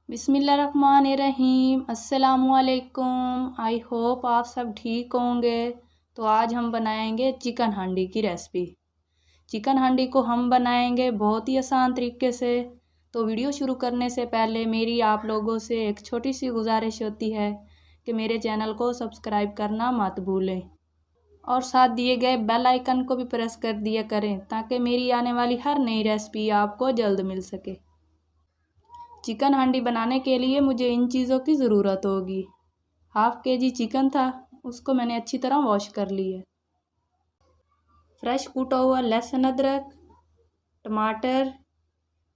बिस्मिल्लाहिर्रहमानिर्रहीम। अस्सलामुअलैकुम। I hope आप सब ठीक होंगे। तो आज हम बनाएंगे चिकन हांडी की रेसिपी। चिकन हांडी को हम बनाएंगे बहुत ही आसान तरीके से। तो वीडियो शुरू करने से पहले मेरी आप लोगों से एक छोटी सी गुजारिश होती है कि मेरे चैनल को सब्सक्राइब करना मत भूलें और साथ दिए गए बेल आइकन को भी प्रेस कर दिया करें ताकि मेरी आने वाली हर नई रेसिपी आपको जल्द मिल सके। चिकन हांडी बनाने के लिए मुझे इन चीज़ों की ज़रूरत होगी। हाफ़ केजी चिकन था, उसको मैंने अच्छी तरह वॉश कर लिया। फ्रेश कूटा हुआ लहसुन अदरक, टमाटर,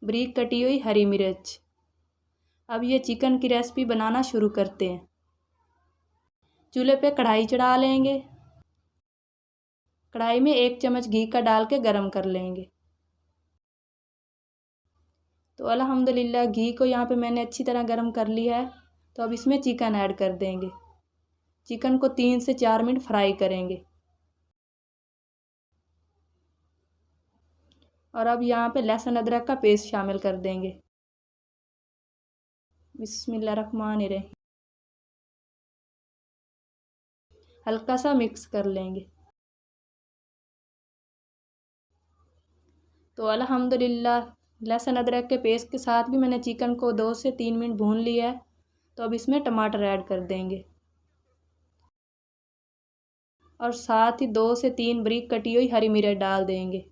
बारीक कटी हुई हरी मिर्च। अब ये चिकन की रेसिपी बनाना शुरू करते हैं। चूल्हे पे कढ़ाई चढ़ा लेंगे। कढ़ाई में 1 चम्मच घी का डाल के गरम कर लेंगे। तो अल्हम्दुलिल्लाह घी को यहाँ पे मैंने अच्छी तरह गरम कर लिया है। तो अब इसमें चिकन ऐड कर देंगे। चिकन को 3 से 4 मिनट फ्राई करेंगे। और अब यहाँ पे लहसुन अदरक का पेस्ट शामिल कर देंगे। बिस्मिल्लाहिर्रहमानिर्रहीम। हल्का सा मिक्स कर लेंगे। तो अल्हम्दुलिल्लाह लहसुन अदरक के पेस्ट के साथ भी मैंने चिकन को 2 से 3 मिनट भून लिया है। तो अब इसमें टमाटर ऐड कर देंगे और साथ ही 2 से 3 बारीक कटी हुई हरी मिर्च डाल देंगे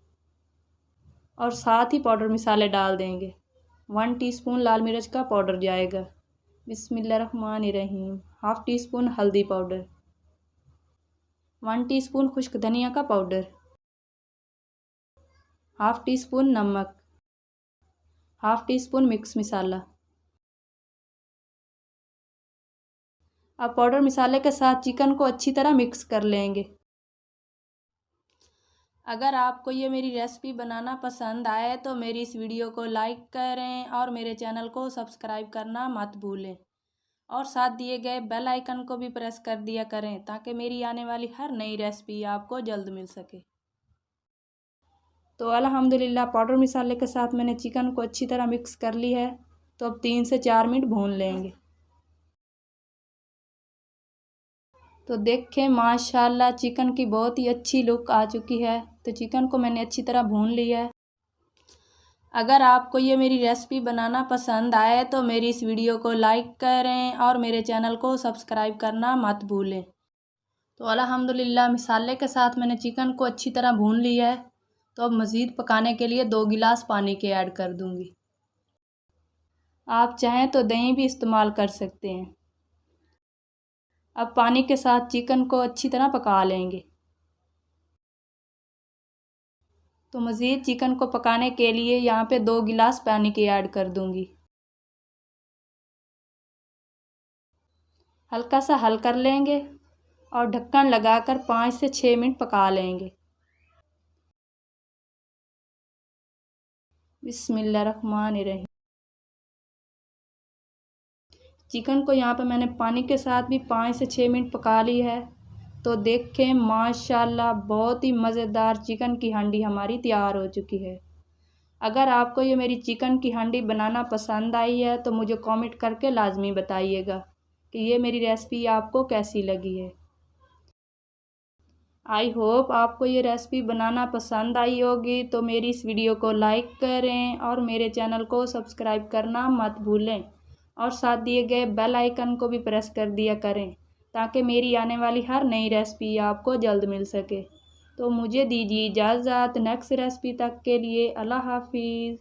और साथ ही पाउडर मसाले डाल देंगे। 1 टीस्पून लाल मिर्च का पाउडर जाएगा। बिस्मिल्लाहिर्रहमानिर्रहीम। हाफ़ टी स्पून हल्दी पाउडर, 1 टीस्पून खुश्क धनिया का पाउडर, हाफ़ टी स्पून नमक, हाफ़ टी स्पून मिक्स मसाला। अब पाउडर मसाले के साथ चिकन को अच्छी तरह मिक्स कर लेंगे। अगर आपको ये मेरी रेसिपी बनाना पसंद आए तो मेरी इस वीडियो को लाइक करें और मेरे चैनल को सब्सक्राइब करना मत भूलें और साथ दिए गए बेल आइकन को भी प्रेस कर दिया करें ताकि मेरी आने वाली हर नई रेसिपी आपको जल्द मिल सके। तो अल्हम्दुलिल्लाह पाउडर मसाले के साथ मैंने चिकन को अच्छी तरह मिक्स कर ली है। तो अब 3 से 4 मिनट भून लेंगे। तो देखें माशाल्लाह चिकन की बहुत ही अच्छी लुक आ चुकी है। तो चिकन को मैंने अच्छी तरह भून लिया है। अगर आपको ये मेरी रेसिपी बनाना पसंद आए तो मेरी इस वीडियो को लाइक करें और मेरे चैनल को सब्सक्राइब करना मत भूलें। तो अल्हम्दुलिल्लाह मसाले के साथ मैंने चिकन को अच्छी तरह भून लिया है। तो अब मज़ीद पकाने के लिए 2 गिलास पानी के ऐड कर दूँगी। आप चाहें तो दही भी इस्तेमाल कर सकते हैं। अब पानी के साथ चिकन को अच्छी तरह पका लेंगे। तो मज़ीद चिकन को पकाने के लिए यहाँ पे 2 गिलास पानी के ऐड कर दूँगी। हल्का सा हल कर लेंगे और ढक्कन लगाकर 5 से 6 मिनट पका लेंगे। बिस्मिल्लाहिर्रहमानिर्रहीम। चिकन को यहाँ पे मैंने पानी के साथ भी 5 से 6 मिनट पका ली है। तो देखें माशाल्लाह बहुत ही मज़ेदार चिकन की हांडी हमारी तैयार हो चुकी है। अगर आपको ये मेरी चिकन की हांडी बनाना पसंद आई है तो मुझे कमेंट करके लाजमी बताइएगा कि ये मेरी रेसिपी आपको कैसी लगी है। आई होप आपको ये रेसिपी बनाना पसंद आई होगी। तो मेरी इस वीडियो को लाइक करें और मेरे चैनल को सब्सक्राइब करना मत भूलें और साथ दिए गए बेल आइकन को भी प्रेस कर दिया करें ताकि मेरी आने वाली हर नई रेसिपी आपको जल्द मिल सके। तो मुझे दीजिए इजाज़त। नेक्स्ट रेसिपी तक के लिए अल्लाह हाफिज़।